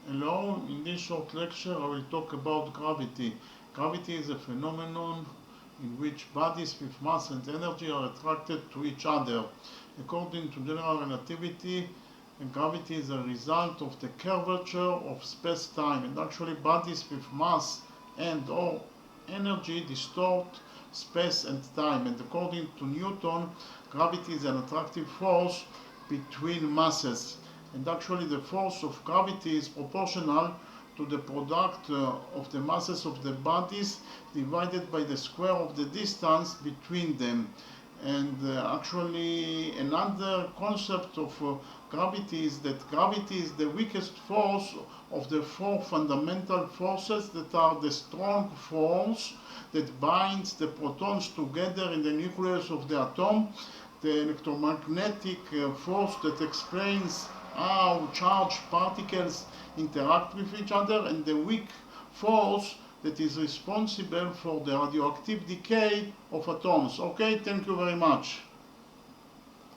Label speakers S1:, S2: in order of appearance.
S1: Hello, in this short lecture I will talk about gravity. Gravity is a phenomenon in which bodies with mass and energy are attracted to each other. According to general relativity, gravity is a result of the curvature of space-time, and actually bodies with mass and or energy distort space and time. And according to Newton, gravity is an attractive force between masses. And actually the force of gravity is proportional to the product of the masses of the bodies divided by the square of the distance between them. And actually another concept of gravity is that gravity is the weakest force of the four fundamental forces that are the strong force that binds the protons together in the nucleus of the atom, the electromagnetic force that explains how charged particles interact with each other, and the weak force that is responsible for the radioactive decay of atoms. Okay, thank you very much.